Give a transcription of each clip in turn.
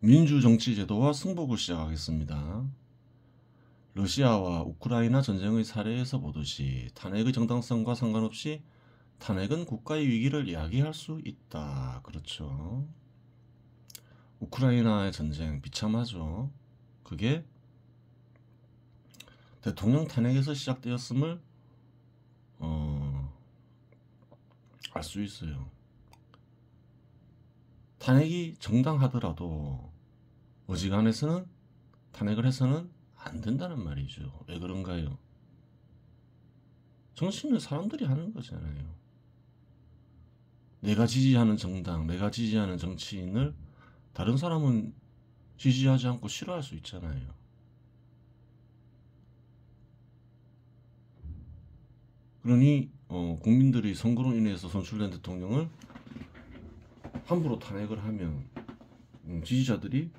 민주정치제도와 승복을 시작하겠습니다. 러시아와 우크라이나 전쟁의 사례에서 보듯이 탄핵의 정당성과 상관없이 탄핵은 국가의 위기를 이야기할 수 있다. 그렇죠. 우크라이나의 전쟁 비참하죠. 그게 대통령 탄핵에서 시작되었음을 알 수 있어요. 탄핵이 정당하더라도 어지간해서는 탄핵을 해서는 안 된다는 말이죠. 왜 그런가요? 정치는 사람들이 하는 거잖아요. 내가 지지하는 정당, 내가 지지하는 정치인을 다른 사람은 지지하지 않고 싫어할 수 있잖아요. 그러니 국민들이 선거로 인해서 선출된 대통령을 함부로 탄핵을 하면 지지자들이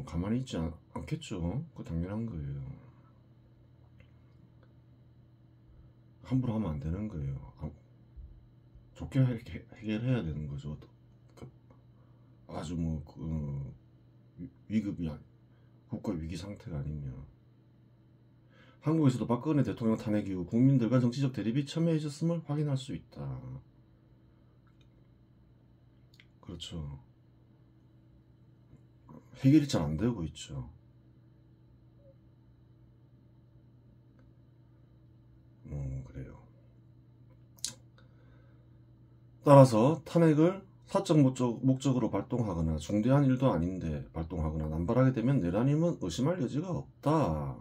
가만히 있지 않겠죠. 그거 당연한 거예요. 함부로 하면 안 되는 거예요. 좋게 해결해야 되는 거죠. 아주 위급이 국가 위기 상태가 아니면. 한국에서도 박근혜 대통령 탄핵 이후 국민들과 정치적 대립이 첨예해졌음을 확인할 수 있다. 그렇죠. 해결이 잘 안 되고 있죠. 그래요. 따라서 탄핵을 사적 목적으로 발동하거나 중대한 일도 아닌데 발동하거나 남발하게 되면 내란임은 의심할 여지가 없다.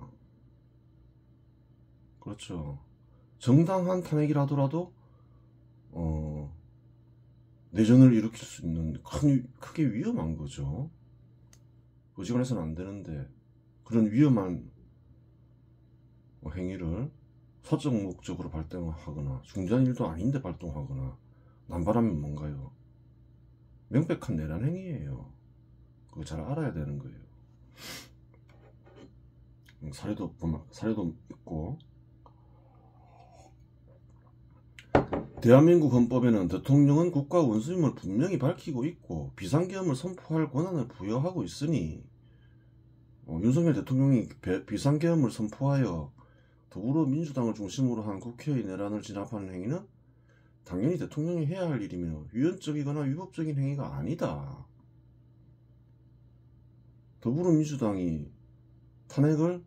그렇죠. 정당한 탄핵이라더라도 내전을 일으킬 수 있는 크게 위험한 거죠. 어지간해서는 안 되는데 그런 위험한 행위를 사적 목적으로 발동하거나 중대한 일도 아닌데 발동하거나 남발하면 뭔가요? 명백한 내란 행위예요. 그거 잘 알아야 되는 거예요. 사례도 있고. 대한민국 헌법에는 대통령은 국가 원수임을 분명히 밝히고 있고 비상계엄을 선포할 권한을 부여하고 있으니 윤석열 대통령이 비상계엄을 선포하여 더불어민주당을 중심으로 한 국회의 내란을 진압하는 행위는 당연히 대통령이 해야 할 일이며 위헌적이거나 위법적인 행위가 아니다. 더불어민주당이 탄핵을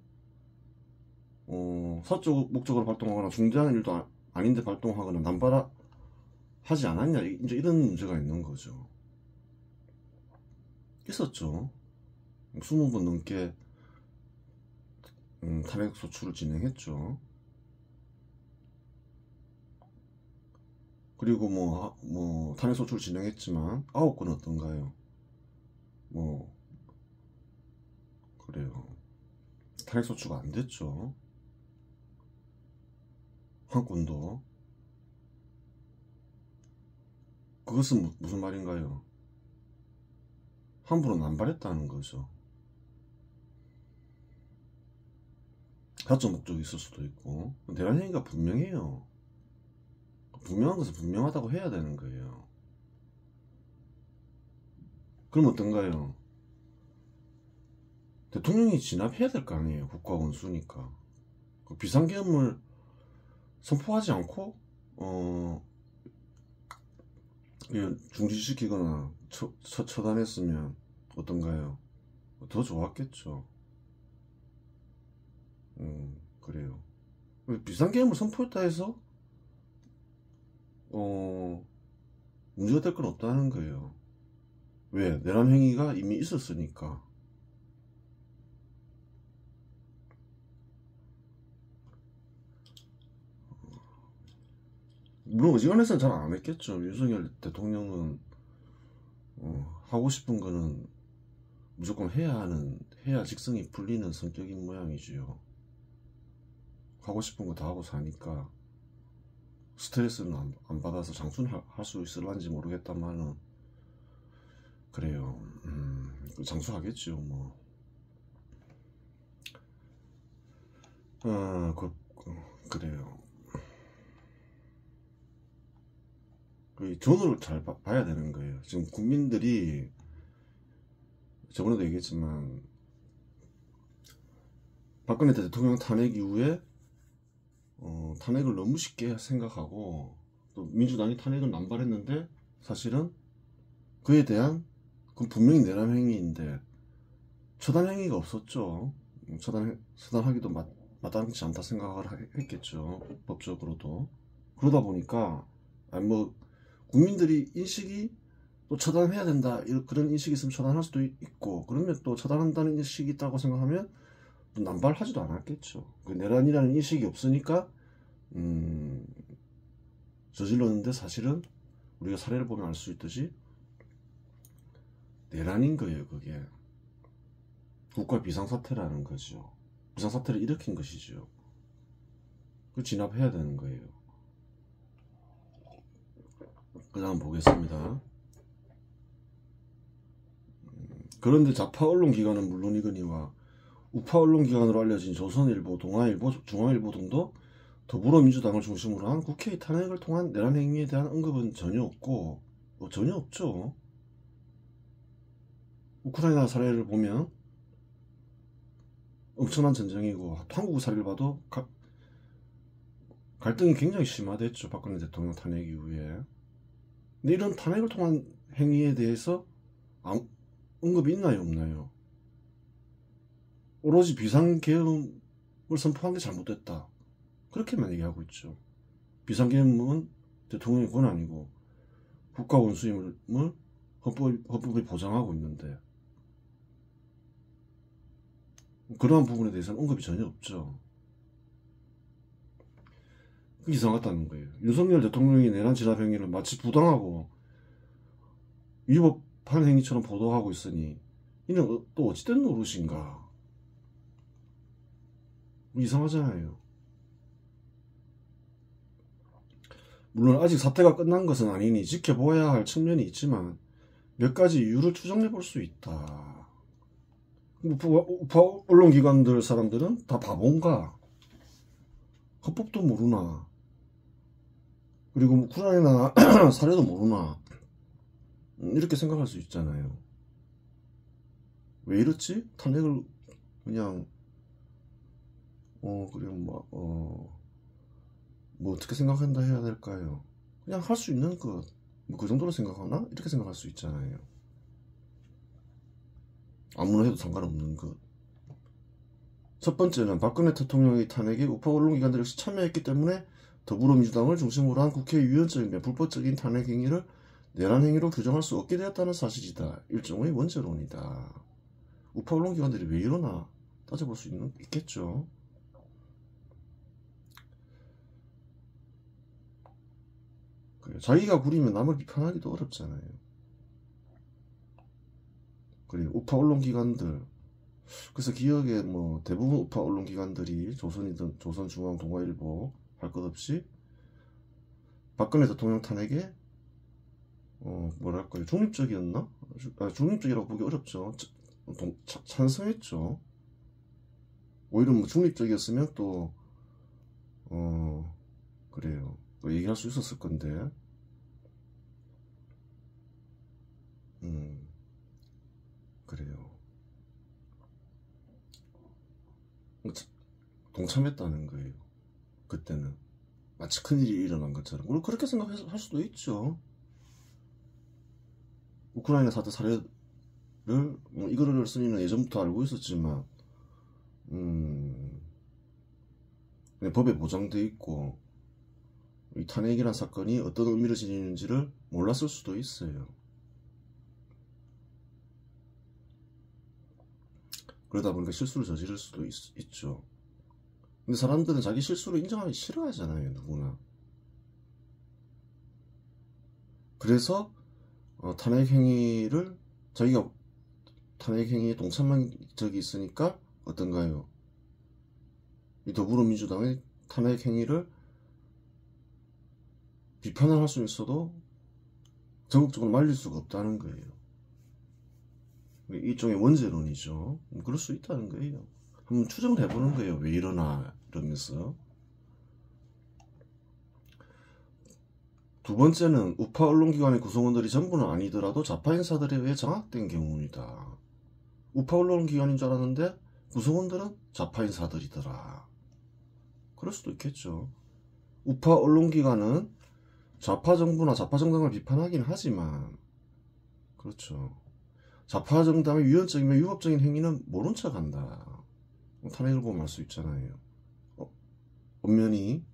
사적 목적으로 발동하거나 중대한 일도 아닌데 발동하거나 남발하지 않았냐, 이제 이런 문제가 있는 거죠. 있었죠. 20번 넘게 탄핵 소추를 진행했죠. 그리고 탄핵 소추를 진행했지만 9건 어떤가요? 그래요. 탄핵 소추가 안 됐죠. 한 건도. 그것은 무슨 말인가요? 함부로 남발했다는 거죠. 사적 목적이 있을 수도 있고. 내란 행위가 분명해요. 분명한 것은 분명하다고 해야 되는 거예요. 그럼 어떤가요? 대통령이 진압해야 될 거 아니에요. 국가 원수니까. 비상계엄을 선포하지 않고 중지시키거나 처단했으면 어떤가요? 더 좋았겠죠. 그래요. 비상계엄을 선포했다 해서 문제가 될 건 없다는 거예요. 왜? 내란 행위가 이미 있었으니까. 물론 어지간해서는 잘 안 했겠죠. 윤석열 대통령은 하고 싶은 거는 무조건 해야 직성이 풀리는 성격인 모양이지요. 하고 싶은 거 다 하고 사니까 스트레스는 안 받아서 장순할 수 있을런지 모르겠다만은 그래요. 장수하겠죠. 그래요. 그 전후를 잘 봐야 되는 거예요. 지금 국민들이 저번에도 얘기했지만 박근혜 대통령 탄핵 이후에 탄핵을 너무 쉽게 생각하고 또 민주당이 탄핵을 남발했는데 사실은 그에 대한 그건 분명히 내란 행위인데 처단 행위가 없었죠. 처단하기도 마땅치 않다 생각을 했겠죠. 법적으로도. 그러다 보니까 뭐 국민들이 인식이 또 처단해야 된다 그런 인식이 있으면 처단할 수도 있고 그러면 또 처단한다는 인식이 있다고 생각하면 또 남발하지도 않았겠죠. 그 내란이라는 인식이 없으니까 저질렀는데 사실은 우리가 사례를 보면 알 수 있듯이 내란인 거예요. 그게 국가 비상사태라는 거죠. 비상사태를 일으킨 것이죠. 그 진압해야 되는 거예요. 그 다음 보겠습니다. 그런데 좌파 언론기관은 물론이거니와 우파 언론기관으로 알려진 조선일보, 동아일보, 중앙일보 등도 더불어민주당을 중심으로 한 국회의 탄핵을 통한 내란 행위에 대한 언급은 전혀 없고 전혀 없죠. 우크라이나 사례를 보면 엄청난 전쟁이고 한국 사례를 봐도 갈등이 굉장히 심화됐죠. 박근혜 대통령 탄핵 이후에. 근데 이런 탄핵을 통한 행위에 대해서 언급이 있나요? 없나요? 오로지 비상계엄을 선포한 게 잘못됐다. 그렇게만 얘기하고 있죠. 비상계엄은 대통령의 권한이고 국가 원수임을 헌법이 보장하고 있는데 그러한 부분에 대해서는 언급이 전혀 없죠. 그게 이상하다는 거예요. 윤석열 대통령이 내란 진압 행위를 마치 부당하고 위법한 행위처럼 보도하고 있으니 이는 또 어찌된 노릇인가. 이상하잖아요. 물론 아직 사태가 끝난 것은 아니니 지켜봐야 할 측면이 있지만 몇 가지 이유를 추정해 볼 수 있다. 우파 언론기관들 사람들은 다 바본가? 헌법도 모르나? 그리고 우크라이나 사례도 모르나? 이렇게 생각할 수 있잖아요. 왜 이렇지? 탄핵을 그냥 그래 뭐 어떻게 생각한다 해야 될까요? 그냥 할 수 있는 것, 뭐 그 정도로 생각하나? 이렇게 생각할 수 있잖아요. 아무나 해도 상관없는 것. 첫 번째는 박근혜 대통령의 탄핵에 우파 언론기관들이 역시 참여했기 때문에 더불어민주당을 중심으로 한 국회의 유연적이며 불법적인 탄핵 행위를 내란 행위로 규정할 수 없게 되었다는 사실이다. 일종의 원죄론이다. 우파 언론기관들이 왜 이러나 따져볼 수 있겠죠. 자기가 구리면 남을 비판하기도 어렵잖아요. 그리고 우파 언론기관들, 그래서 기억에 뭐 대부분 우파 언론기관들이 조선이든 조선중앙, 동아일보 할 것 없이 박근혜 대통령 탄핵에 뭐랄까요, 중립적이었나? 중립적이라고 보기 어렵죠. 찬성했죠. 오히려 뭐 중립적이었으면 또 그래요. 또 얘기할 수 있었을 건데 그래요. 동참했다는 거예요. 그때는 마치 큰일이 일어난 것처럼. 물론 그렇게 생각할 수도 있죠. 우크라이나 사태 사례를 이거를 쓰니는 예전부터 알고 있었지만 법에 보장돼 있고 이 탄핵이란 사건이 어떤 의미를 지니는지를 몰랐을 수도 있어요. 그러다 보니까 실수를 저지를 수도 있죠. 근데 사람들은 자기 실수를 인정하기 싫어하잖아요. 누구나. 그래서 탄핵행위를 자기가 탄핵행위에 동참한 적이 있으니까 어떤가요? 이 더불어민주당의 탄핵행위를 비판을 할 수 있어도 적극적으로 말릴 수가 없다는 거예요. 일종의 원죄론이죠. 그럴 수 있다는 거예요. 한번 추정을 해보는 거예요. 왜 이러나 이러면서. 두 번째는 우파 언론기관의 구성원들이 전부는 아니더라도 좌파 인사들에 의해 장악된 경우이다. 우파 언론 기관인 줄 알았는데 구성원들은 좌파 인사들이더라. 그럴 수도 있겠죠. 우파 언론 기관은 좌파 정부나 좌파 정당을 비판하긴 하지만, 그렇죠. 좌파 정당의 위헌적이며 위법적인 행위는 모른 척 한다. 탄핵을 보면 알 수 있잖아요. 엄연히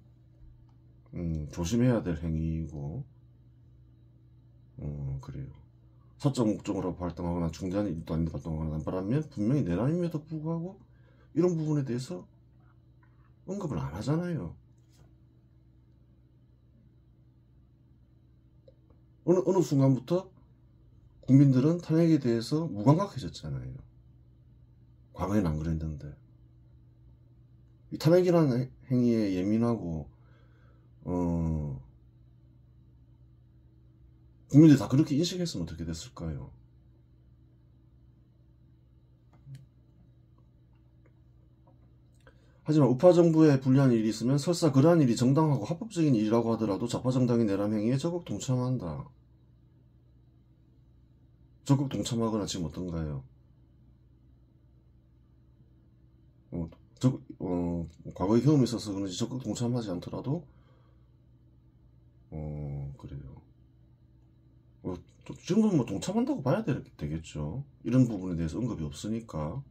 조심해야 될 행위이고, 그래요. 사적 목적으로 활동하거나 중대한 일도 아닌데 활동하거나 남발하면 분명히 내란임에도 불구하고 이런 부분에 대해서 언급을 안 하잖아요. 어느 순간부터 국민들은 탄핵에 대해서 무감각해졌잖아요. 과거에는 안 그랬는데. 이 탄핵이라는 행위에 예민하고 국민들이 다 그렇게 인식했으면 어떻게 됐을까요? 하지만 우파 정부에 불리한 일이 있으면 설사 그러한 일이 정당하고 합법적인 일이라고 하더라도 좌파 정당의 내란 행위에 적극 동참한다. 적극 동참하거나 지금 어떤가요? 과거의 경험이 있어서 그런지 적극 동참하지 않더라도 그래요. 지금은 뭐 동참한다고 봐야 되겠죠. 이런 부분에 대해서 언급이 없으니까.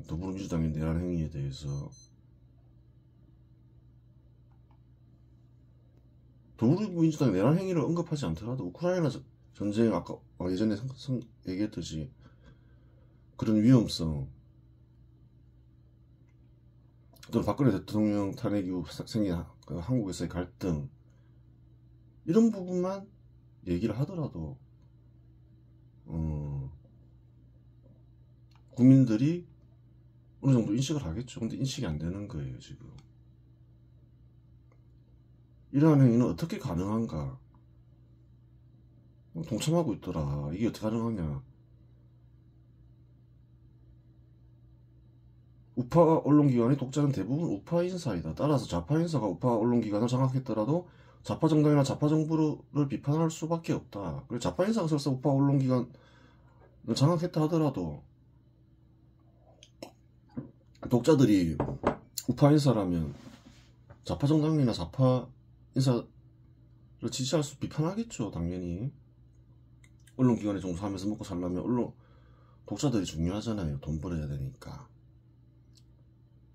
더불어민주당의 내란 행위에 대해서. 더불어민주당의 내란 행위를 언급하지 않더라도 우크라이나 전쟁, 아까 예전에 얘기했듯이 그런 위험성, 또는 박근혜 대통령 탄핵 이후 생긴 한국에서의 갈등, 이런 부분만 얘기를 하더라도 국민들이 어느 정도 인식을 하겠죠. 근데 인식이 안 되는 거예요, 지금. 이러한 행위는 어떻게 가능한가? 동참하고 있더라. 이게 어떻게 가능하냐? 우파 언론기관의 독자는 대부분 우파 인사이다. 따라서 좌파 인사가 우파 언론기관을 장악했더라도 좌파 정당이나 좌파 정부를 비판할 수밖에 없다. 그리고 좌파 인사가 설사 우파 언론기관을 장악했다 하더라도 독자들이 우파 인사라면 좌파 정당이나 좌파 인사를 지지할 수, 비판하겠죠. 당연히. 언론기관에 종사하면서 먹고 살려면 독자들이 중요하잖아요. 돈 벌어야 되니까.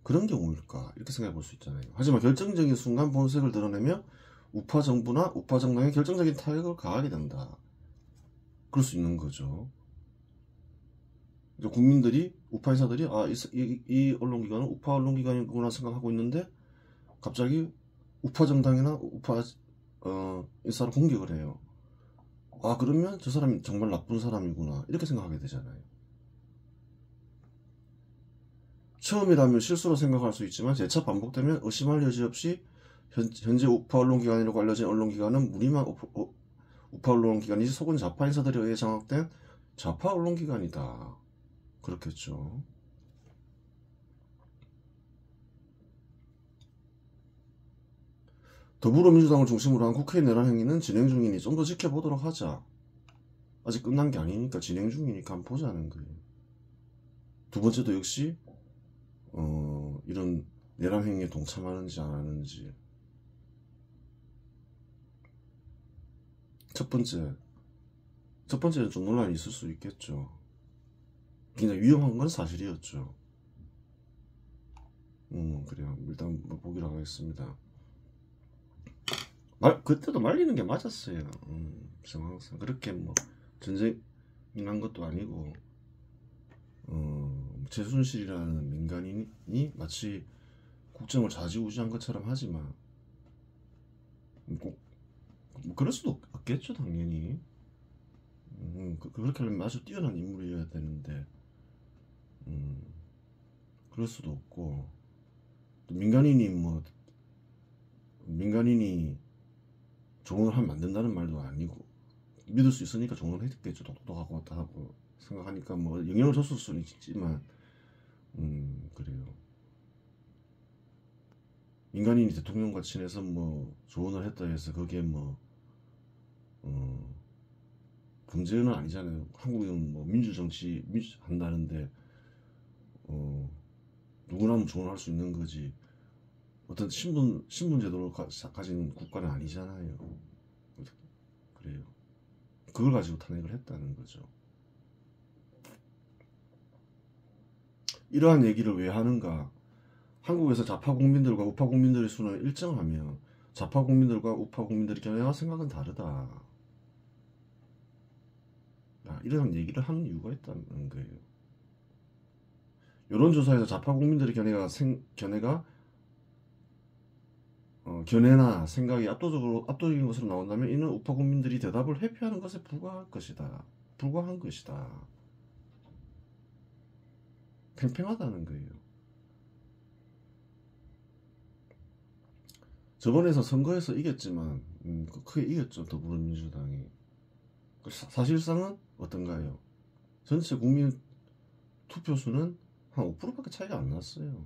그런 경우일까? 이렇게 생각해 볼 수 있잖아요. 하지만 결정적인 순간 본색을 드러내며 우파 정부나 우파 정당에 결정적인 타격을 가하게 된다. 그럴 수 있는 거죠. 국민들이, 우파 인사들이 이 언론기관은 우파 언론기관이구나 생각하고 있는데 갑자기 우파 정당이나 우파 인사를 공격을 해요. 그러면 저 사람이 정말 나쁜 사람이구나 이렇게 생각하게 되잖아요. 처음이라면 실수로 생각할 수 있지만 재차 반복되면 의심할 여지 없이 현재 우파 언론기관이라고 알려진 언론기관은 무림한 우파 언론기관이지 속은 좌파 인사들에 의해 장악된 좌파 언론기관이다. 그렇겠죠. 더불어민주당을 중심으로 한 국회 내란 행위는 진행 중이니 좀 더 지켜보도록 하자. 아직 끝난 게 아니니까 진행 중이니까 한번 보자는 거예요. 두 번째도 역시 이런 내란 행위에 동참하는지 안 하는지. 첫 번째는 좀 논란이 있을 수 있겠죠. 굉장히 위험한 건 사실이었죠. 그래요. 일단 보기로 하겠습니다. 그때도 말리는 게 맞았어요. 상황상 그렇게 뭐 전쟁이 난 것도 아니고 최순실이라는 민간인이 마치 국정을 좌지우지한 것처럼 하지만 꼭 뭐 그럴 수도 없겠죠. 당연히 그렇게 하려면 아주 뛰어난 인물이어야 되는데 그럴 수도 없고, 또 민간인이 조언을 하면 안 된다는 말도 아니고 믿을 수 있으니까 조언을 했겠죠. 똑똑하고 왔다 하고 생각하니까 뭐 영향을 줬을 수는 있지만 그래요. 민간인이 대통령과 친해서 뭐 조언을 했다 해서 거기에 뭐 범죄는 아니잖아요. 한국은 뭐 민주정치 한다는데 누구나 조언할 수 있는 거지. 어떤 신분 제도를 가진 국가는 아니잖아요. 그래요. 그걸 가지고 탄핵을 했다는 거죠. 이러한 얘기를 왜 하는가? 한국에서 좌파 국민들과 우파 국민들의 수는 일정하며 좌파 국민들과 우파 국민들의 견해와 생각은 다르다. 이런 얘기를 하는 이유가 있다는 거예요. 여론조사에서 좌파 국민들의 견해나 생각이 압도적인 것으로 나온다면 이는 우파 국민들이 대답을 회피하는 것에 불과한 것이다. 팽팽하다는 거예요. 저번에서 선거에서 이겼지만 크게 이겼죠. 더불어민주당이. 사실상은 어떤가요? 전체 국민 투표수는 한 5%밖에 차이가 안 났어요.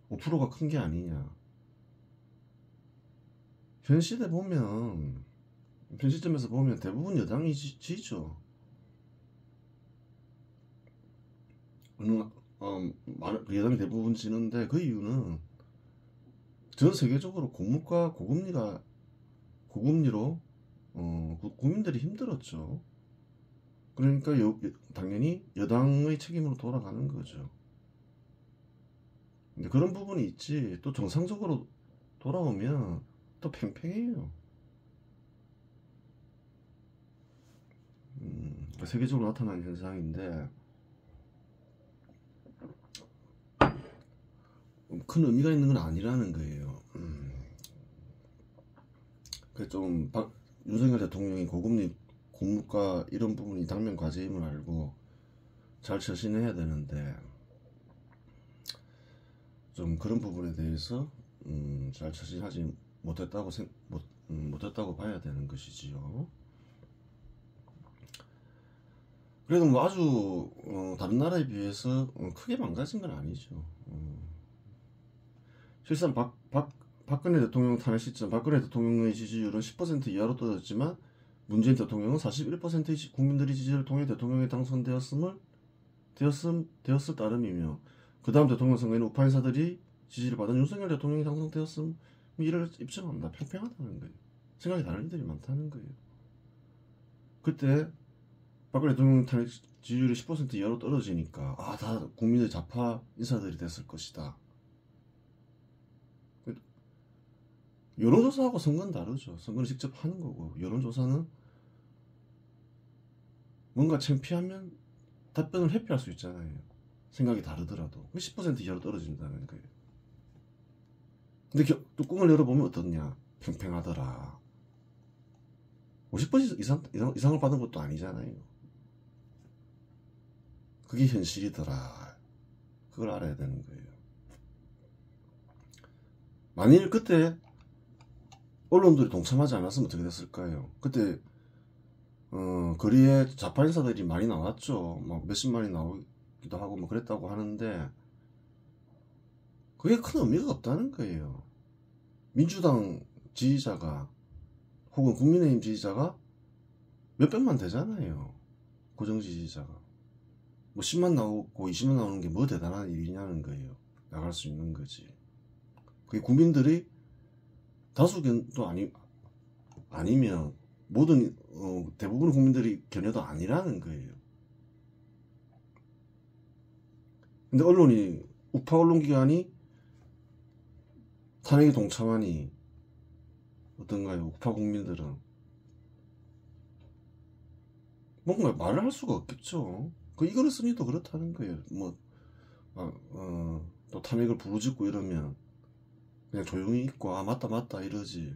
5%가 큰 게 아니냐. 현 시점에서 보면 대부분 여당이 지죠. 여당이 대부분 지는데 그 이유는 전 세계적으로 고물가 고금리로 국민들이 힘들었죠. 그러니까 당연히 여당의 책임으로 돌아가는 거죠. 근데 그런 부분이 있지. 또 정상적으로 돌아오면 또 팽팽해요. 세계적으로 나타난 현상인데 큰 의미가 있는 건 아니라는 거예요. 그래서 좀 윤석열 대통령이 고금리, 고물가 이런 부분이 당면 과제임을 알고 잘 처신해야 되는데 좀 그런 부분에 대해서 잘 처신하지 못했다고 봐야 되는 것이지요. 그래도 뭐 아주 다른 나라에 비해서 크게 망가진 건 아니죠. 실상 박근혜 대통령 탄핵 시점 박근혜 대통령의 지지율은 10% 이하로 떨어졌지만 문재인 대통령은 41%의 국민들의 지지를 통해 대통령에 당선되었을 따름이며 그 다음 대통령 선거에는 우파 인사들이 지지를 받은 윤석열 대통령이 당선되었음 이를 입증합니다. 팽팽하다는 거예요. 생각이 다른 이들이 많다는 거예요. 그때 박근혜 대통령 탄핵 지지율이 10% 이하로 떨어지니까 다 국민의 좌파 인사들이 됐을 것이다. 여론조사하고 선거는 다르죠. 선거는 직접 하는 거고 여론조사는 뭔가 창피하면 답변을 회피할 수 있잖아요. 생각이 다르더라도 10% 이하로 떨어진다는 거예요. 근데 뚜껑을 열어보면 어떻냐? 팽팽하더라. 50% 이상을 받은 것도 아니잖아요. 그게 현실이더라. 그걸 알아야 되는 거예요. 만일 그때 언론들이 동참하지 않았으면 어떻게 됐을까요? 그때 거리에 좌파 인사들이 많이 나왔죠. 막 몇십만이 나오기도 하고 뭐 그랬다고 하는데 그게 큰 의미가 없다는 거예요. 민주당 지지자가 혹은 국민의힘 지지자가 몇백만 되잖아요. 고정 지지자가 뭐 10만 나오고 20만 나오는 게 뭐 대단한 일이냐는 거예요. 나갈 수 있는 거지. 그게 국민들이 다수견도 아니면 모든 대부분 국민들이 견해도 아니라는 거예요. 근데 언론이 우파 언론기관이 탄핵에 동참하니 어떤가요? 우파 국민들은 뭔가 말을 할 수가 없겠죠. 이거를 쓰니도 그렇다는 거예요. 또 탄핵을 부르짖고 이러면 그냥 조용히 있고 맞다 이러지.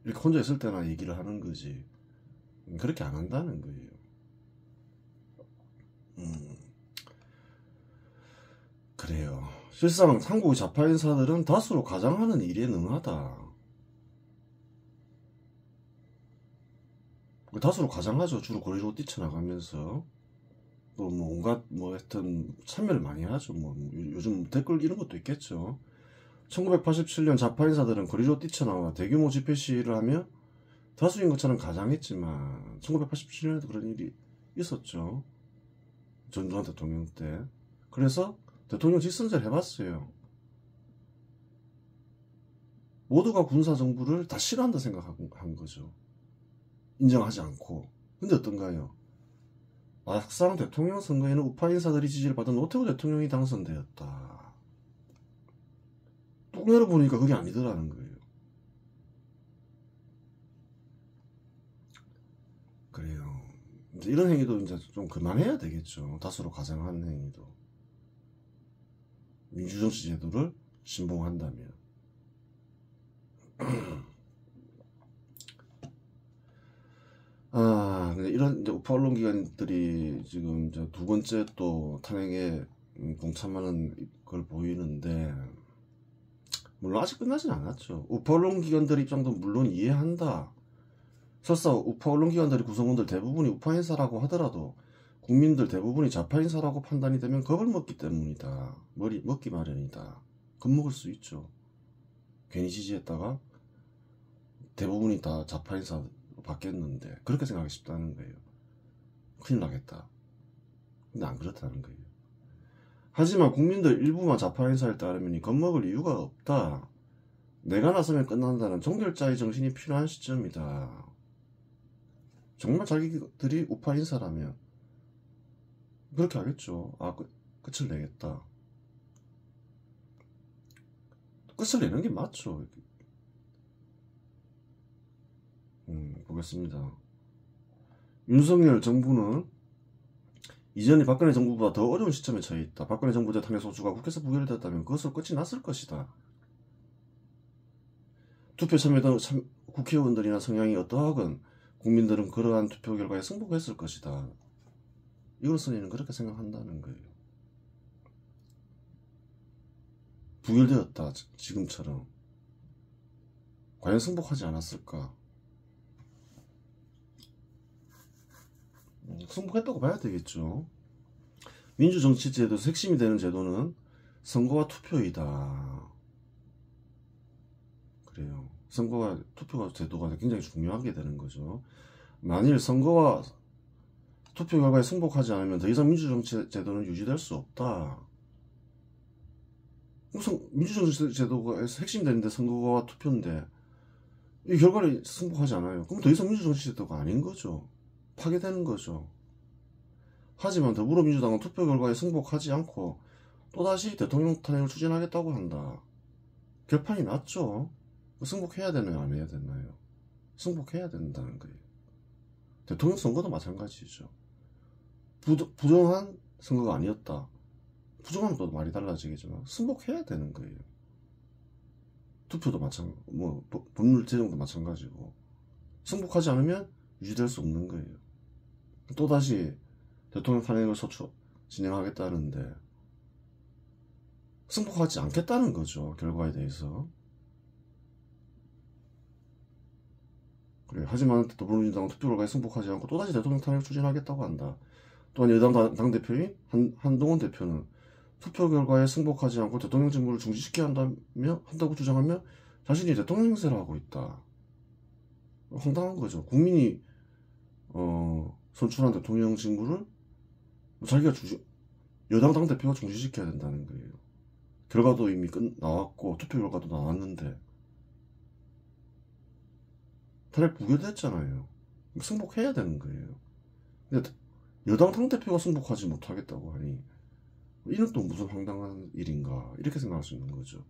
이렇게 혼자 있을 때나 얘기를 하는 거지. 그렇게 안 한다는 거예요. 그래요. 실상 한국의 좌파 인사들은 다수로 가장하는 일에 능하다. 다수로 가장하죠. 주로 고리로 뛰쳐나가면서 또 온갖 하여튼 참여를 많이 하죠. 요즘 댓글 이런 것도 있겠죠. 1987년 좌파 인사들은 거리로 뛰쳐나와 대규모 집회 시위를 하며 다수인 것처럼 가장했지만 1987년에도 그런 일이 있었죠. 전두환 대통령 때. 그래서 대통령 직선제를 해봤어요. 모두가 군사정부를 다 싫어한다 생각한 거죠. 인정하지 않고. 근데 어떤가요? 막상 대통령 선거에는 우파 인사들이 지지를 받은 노태우 대통령이 당선되었다. 뚝 열어보니까 그게 아니더라는 거예요. 그래요. 이제 이런 행위도 이제 좀 그만해야 되겠죠. 다수로 가장한 행위도. 민주정치 제도를 신봉한다면. 이런 이제 우파 언론기관들이 지금 이제 두 번째 또 탄핵에 동참하는 걸 보이는데, 물론 아직 끝나진 않았죠. 우파 언론기관들 입장도 물론 이해한다. 설사 우파 언론기관들의 구성원들 대부분이 우파 인사라고 하더라도 국민들 대부분이 좌파 인사라고 판단이 되면 겁을 먹기 때문이다. 먹기 마련이다. 겁먹을 수 있죠. 괜히 지지했다가 대부분이 다 좌파 인사로 바뀌었는데 그렇게 생각하기 쉽다는 거예요. 큰일 나겠다. 근데 안 그렇다는 거예요. 하지만 국민들 일부만 좌파 인사에 따르면 겁먹을 이유가 없다. 내가 나서면 끝난다는 종결자의 정신이 필요한 시점이다. 정말 자기들이 우파 인사라면 그렇게 하겠죠. 끝을 내겠다. 끝을 내는 게 맞죠. 보겠습니다. 윤석열 정부는 이전에 박근혜 정부보다 더 어려운 시점에 처해 있다. 박근혜 정부 때 탄핵 소추가 국회에서 부결되었다면 그것으로 끝이 났을 것이다. 투표 참여던 국회의원들이나 성향이 어떠하건 국민들은 그러한 투표 결과에 승복했을 것이다. 이것은 그렇게 생각한다는 거예요. 부결되었다. 지금처럼. 과연 승복하지 않았을까? 승복했다고 봐야 되겠죠. 민주정치제도에서 핵심이 되는 제도는 선거와 투표이다. 그래요. 선거와 투표가 제도가 굉장히 중요하게 되는 거죠. 만일 선거와 투표 결과에 승복하지 않으면 더 이상 민주정치제도는 유지될 수 없다. 민주정치제도가 핵심이 되는데 선거와 투표인데 이 결과를 승복하지 않아요. 그럼 더 이상 민주정치제도가 아닌 거죠. 파괴되는 거죠. 하지만 더불어민주당은 투표 결과에 승복하지 않고 또다시 대통령 탄핵을 추진하겠다고 한다. 결판이 났죠. 승복해야 되나요? 안 해야 되나요? 승복해야 된다는 거예요. 대통령 선거도 마찬가지죠. 부정한 선거가 아니었다. 부정하면 또 말이 달라지겠지만 승복해야 되는 거예요. 투표도 법률 제정도 마찬가지고 승복하지 않으면 유지될 수 없는 거예요. 또다시 대통령 탄핵을 진행하겠다는데 승복하지 않겠다는 거죠. 결과에 대해서. 그래. 하지만 더불어민주당은 투표 결과에 승복하지 않고 또다시 대통령 탄핵을 추진하겠다고 한다. 또한 여당 당대표인 한동훈 대표는 투표 결과에 승복하지 않고 대통령 직무를 중지시켜야 한다고 주장하며 자신이 대통령 행세를 하고 있다. 황당한 거죠. 국민이 선출한 대통령 직무를 자기가 여당 당대표가 중지시켜야 된다는 거예요. 결과도 이미 나왔고 투표 결과도 나왔는데 탄핵 부결됐잖아요. 승복해야 되는 거예요. 근데 여당 당대표가 승복하지 못하겠다고 하니 이는 또 무슨 황당한 일인가 이렇게 생각할 수 있는 거죠.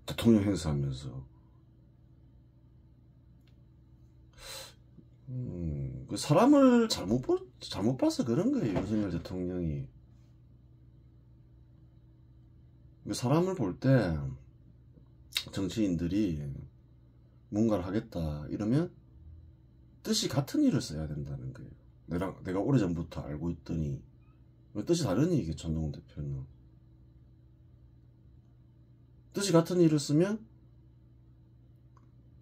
대통령 행사하면서 그 사람을 잘못 봐서 그런 거예요. 윤석열 대통령이. 사람을 볼 때 정치인들이 뭔가를 하겠다 이러면 뜻이 같은 일을 써야 된다는 거예요. 내가 오래전부터 알고 있더니 뜻이 다른 얘기겠죠. 한동훈 대표는 뜻이 같은 일을 쓰면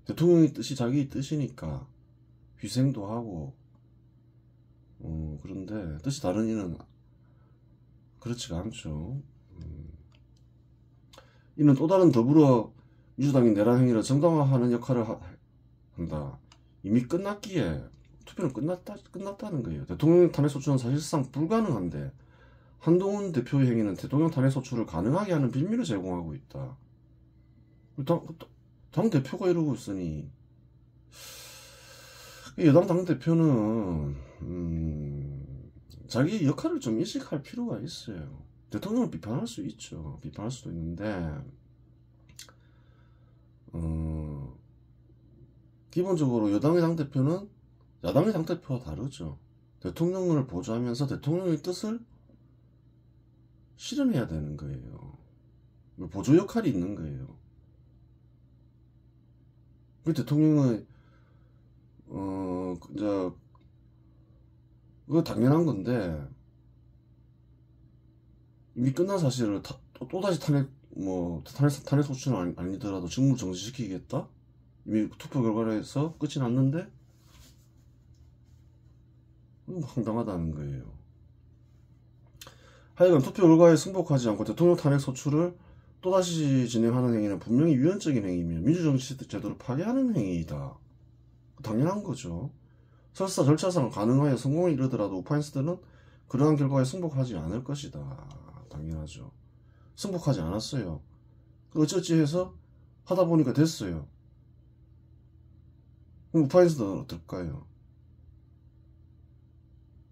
대통령의 뜻이 자기 뜻이니까 희생도 하고 그런데 뜻이 다른 일은 그렇지가 않죠. 이는 또 다른 더불어민주당이 내란 행위를 정당화하는 역할을 한다. 이미 끝났기에 투표는 끝났다는 거예요. 대통령 탄핵소추는 사실상 불가능한데 한동훈 대표의 행위는 대통령 탄핵소추를 가능하게 하는 빌미를 제공하고 있다. 당 대표가 이러고 있으니 여당 당대표는 자기 역할을 좀 인식할 필요가 있어요. 대통령을 비판할 수 있죠. 비판할 수도 있는데 기본적으로 여당의 당대표는 야당의 당대표와 다르죠. 대통령을 보좌하면서 대통령의 뜻을 실현해야 되는 거예요. 보조 역할이 있는 거예요. 그 대통령의 그거 당연한 건데 이미 끝난 사실을 또다시 탄핵 소추는 아니더라도 직무 정지시키겠다? 이미 투표 결과에서 끝이 났는데 황당하다는 거예요. 하여간 투표 결과에 승복하지 않고 대통령 탄핵 소추를 또다시 진행하는 행위는 분명히 위헌적인 행위이며 민주정치 제도를 파괴하는 행위이다. 당연한 거죠. 설사 절차상 가능하여 성공을 이루더라도 우파인스들은 그러한 결과에 승복하지 않을 것이다. 당연하죠. 승복하지 않았어요. 어쩌지 해서 하다 보니까 됐어요. 그럼 우파인스들은 어떨까요?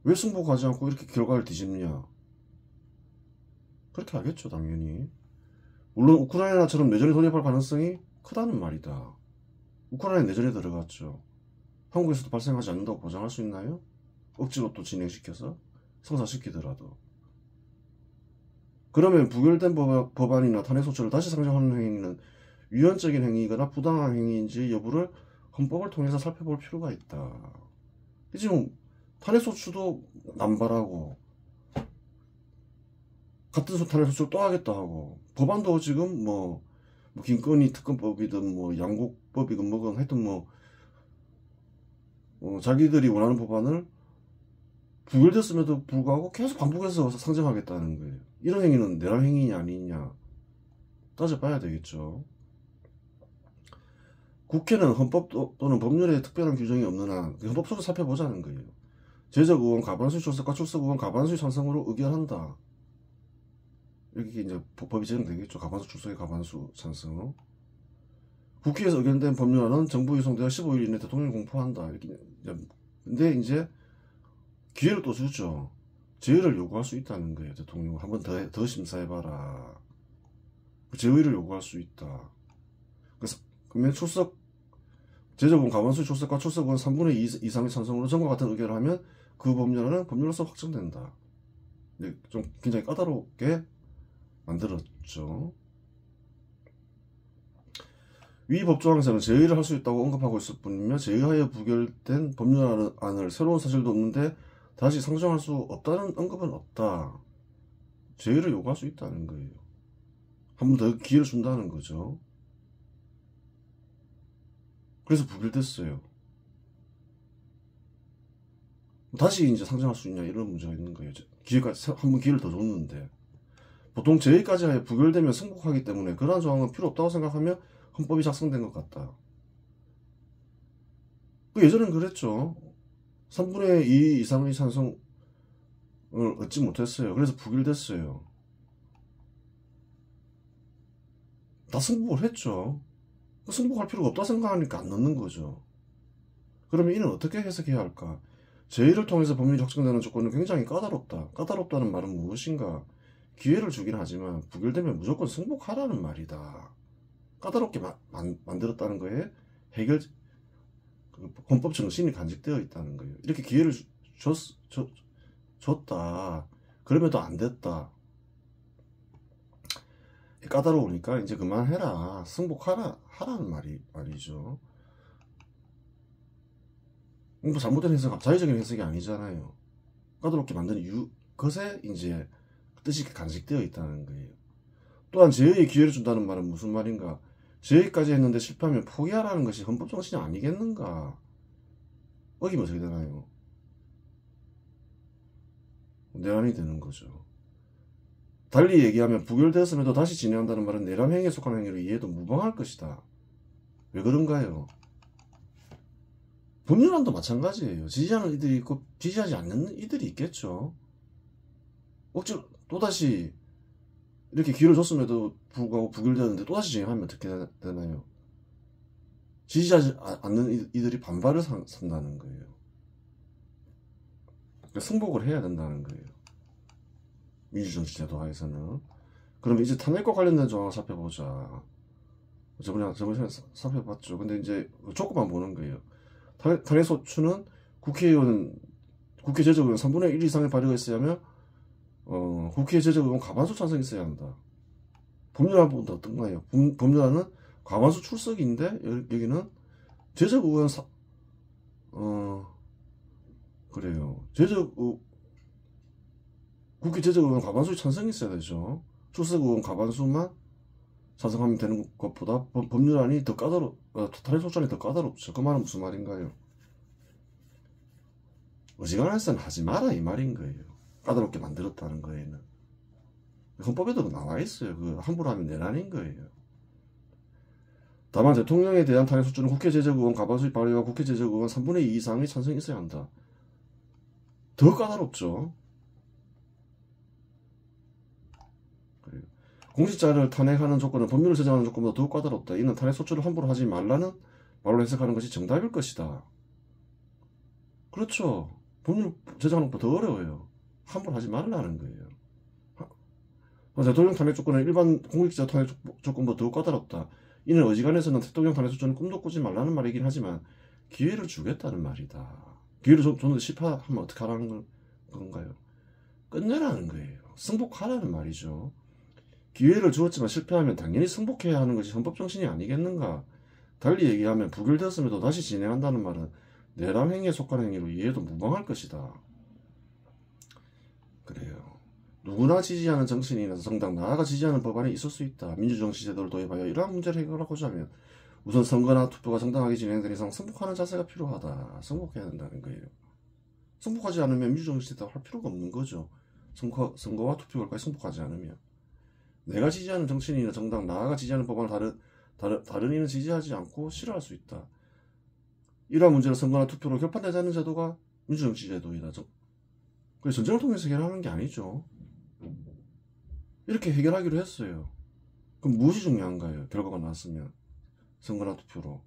왜 승복하지 않고 이렇게 결과를 뒤집냐? 그렇게 하겠죠, 당연히. 물론 우크라이나처럼 내전에 돌입할 가능성이 크다는 말이다. 우크라이나 내전에 들어갔죠. 한국에서도 발생하지 않는다고 보장할 수 있나요? 억지로 또 진행시켜서 성사시키더라도. 그러면 부결된 법안이나 탄핵소추를 다시 상정하는 행위는 위헌적인 행위이거나 부당한 행위인지 여부를 헌법을 통해서 살펴볼 필요가 있다. 지금 탄핵소추도 남발하고 같은 탄핵소추를 또 하겠다 하고 법안도 지금 뭐 김건희 특검법이든 뭐 양국법이든 뭐든 하여튼 자기들이 원하는 법안을 부결됐음에도 불구하고 계속 반복해서 상정하겠다는 거예요. 이런 행위는 내란 행위냐 아니냐 따져봐야 되겠죠. 국회는 헌법 또는 법률에 특별한 규정이 없는 한 헌법 속을 살펴보자는 거예요. 제적 의원 과반수 출석과 출석 의원 과반수 찬성으로 의결한다. 이렇게 이제 법이 제정되겠죠. 과반수 출석의 과반수 찬성. 국회에서 의견된 법률안은 정부 유송되어 15일 이내 대통령이 공포한다. 이렇게. 근데 이제 기회를 또 주죠. 제의를 요구할 수 있다는 거예요. 대통령 한번 더 심사해봐라. 제의를 요구할 수 있다. 그래서 그러면 제적은 과반수 출석과 출석은 3분의 2 이상의 찬성으로 전과 같은 의결을 하면 그 법률안은 법률로서 확정된다. 좀 굉장히 까다롭게 만들었죠. 위 법조항에서는 제의를 할 수 있다고 언급하고 있을 뿐이며 제의하여 부결된 법률안을 새로운 사실도 없는데 다시 상정할 수 없다는 언급은 없다. 제의를 요구할 수 있다는 거예요. 한 번 더 기회를 준다는 거죠. 그래서 부결됐어요. 다시 이제 상정할 수 있냐 이런 문제가 있는 거예요. 한 번 기회를 더 줬는데 보통 제의까지 하여 부결되면 승복하기 때문에 그러한 조항은 필요 없다고 생각하며 헌법이 작성된 것 같다. 예전엔 그랬죠. 3분의 2 이상의 찬성을 얻지 못했어요. 그래서 부결됐어요. 다 승복을 했죠. 승복할 필요가 없다 생각하니까 안 넣는 거죠. 그러면 이는 어떻게 해석해야 할까? 제의를 통해서 법률이 확정되는 조건은 굉장히 까다롭다. 까다롭다는 말은 무엇인가? 기회를 주긴 하지만 부결되면 무조건 승복하라는 말이다. 까다롭게 만들었다는 거에 헌법 정신이 간직되어 있다는 거예요. 이렇게 기회를 줬다. 그럼에도 안 됐다. 까다로우니까 이제 그만해라. 승복하라는 말이죠. 잘못된 해석, 자의적인 해석이 아니잖아요. 까다롭게 만든 것에 이제 뜻이 간직되어 있다는 거예요. 또한 제의에 기회를 준다는 말은 무슨 말인가? 제의까지 했는데 실패하면 포기하라는 것이 헌법 정신이 아니겠는가? 어기면 어떻게 되나요? 내란이 되는 거죠. 달리 얘기하면 부결되었음에도 다시 진행한다는 말은 내란 행위에 속한 행위로 이해도 무방할 것이다. 왜 그런가요? 법률안도 마찬가지예요. 지지하는 이들이 있고 지지하지 않는 이들이 있겠죠. 억지로 또다시 이렇게 기회를 줬음에도 불구하고 부결되었는데 또다시 진행하면 어떻게 되나요? 지지하지 않는 이들이 반발을 산다는 거예요. 그러니까 승복을 해야 된다는 거예요. 민주정치 제도하에서는. 그럼 이제 탄핵과 관련된 조항을 살펴보자. 저번에 살펴봤죠. 근데 이제 조건만 보는 거예요. 탄핵 소추는 국회 제적의원 3분의 1 이상의 발의가 있어야 하며 국회 제적의원 과반수 찬성이 있어야 한다. 법률안 보면 어떤가요? 법률안은 과반수 출석인데 여기는 제적의원 그래요. 국회 제적의원 과반수 찬성이 있어야 되죠. 출석의원 과반수만 찬성하면 되는 것보다 법률안이 더 탄핵 소추안이 더 까다롭죠. 그 말은 무슨 말인가요? 어지간해서는 하지 마라 이 말인 거예요. 까다롭게 만들었다는 거에는. 헌법에도 나와 있어요. 함부로 하면 내란인 거예요. 다만 대통령에 대한 탄핵 소추는 국회 제적의원 과반수의 발의와 국회 제적의원 3분의 2 이상의 찬성이 있어야 한다. 더 까다롭죠. 공직자를 탄핵하는 조건은 법률을 제정하는 조건보다 더욱 까다롭다. 이는 탄핵 소추를 함부로 하지 말라는 말로 해석하는 것이 정답일 것이다. 그렇죠. 법률 제정하는 것보다 더 어려워요. 함부로 하지 말라는 거예요. 대통령 탄핵 조건은 일반 공직자 탄핵 조건보다 더욱 까다롭다. 이는 어지간해서는 대통령 탄핵 소추는 꿈도 꾸지 말라는 말이긴 하지만 기회를 주겠다는 말이다. 기회를 줬는데 실패하면 어떻게 하라는 건가요? 끝내라는 거예요. 승복하라는 말이죠. 기회를 주었지만 실패하면 당연히 승복해야 하는 것이 헌법정신이 아니겠는가. 달리 얘기하면 부결되었음에도 다시 진행한다는 말은 내란 행위에 속한 행위로 이해도 무방할 것이다. 그래요. 누구나 지지하는 정치인이나 정당, 나아가 지지하는 법안이 있을 수 있다. 민주정치 제도를 도입하여 이러한 문제를 해결하고자 하면 우선 선거나 투표가 정당하게 진행된 이상 승복하는 자세가 필요하다. 승복해야 된다는 거예요. 승복하지 않으면 민주정치 제도를 할 필요가 없는 거죠. 선거와 투표 결과에 승복하지 않으면. 내가 지지하는 정치인이나 정당, 나아가 지지하는 법안을 다른 이는 지지하지 않고 싫어할 수 있다. 이러한 문제를 선거나 투표로 결판되지 않는 제도가 민주정치 제도이다. 그래서 전쟁을 통해서 해결하는 게 아니죠. 이렇게 해결하기로 했어요. 그럼 무엇이 중요한가요? 결과가 나왔으면 선거나 투표로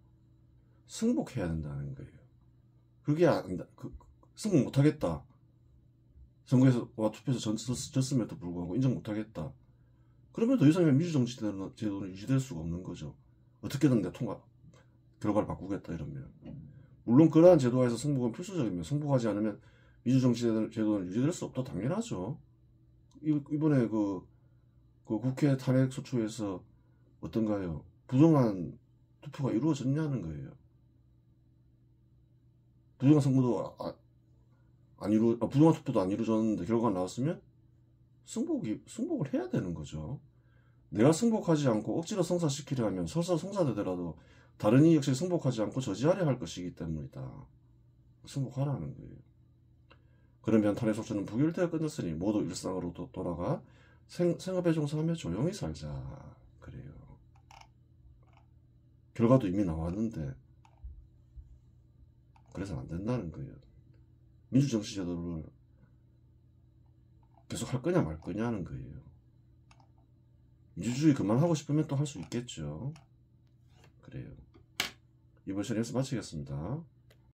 승복해야 된다는 거예요. 그게 승복 못하겠다. 선거에서와 투표에서 졌음에도 불구하고 인정 못하겠다. 그러면 더 이상 민주정치 제도는 유지될 수가 없는 거죠. 어떻게든 결과를 바꾸겠다 이러면. 물론 그러한 제도화에서 승복은 필수적이며 승복하지 않으면 민주정치 제도는 유지될 수 없다. 당연하죠. 이번에 그 국회 탄핵 소추에서 어떤가요? 부정한 투표가 이루어졌냐는 거예요. 부정한 선거도 부정한 투표도 안 이루어졌는데 결과가 나왔으면 승복을 해야 되는 거죠. 내가 승복하지 않고 억지로 성사시키려 하면 설사 성사되더라도 다른 이 역시 승복하지 않고 저지하려 할 것이기 때문이다. 승복하라는 거예요. 그러면 탄핵 소추는 부결되어 끝났으니 모두 일상으로 돌아가 생업에 종사하며 조용히 살자. 그래요. 결과도 이미 나왔는데 그래서 안 된다는 거예요. 민주정치 제도를 계속 할 거냐 말 거냐 하는 거예요. 민주주의 그만하고 싶으면 또 할 수 있겠죠. 그래요. 이번 시간에서 마치겠습니다.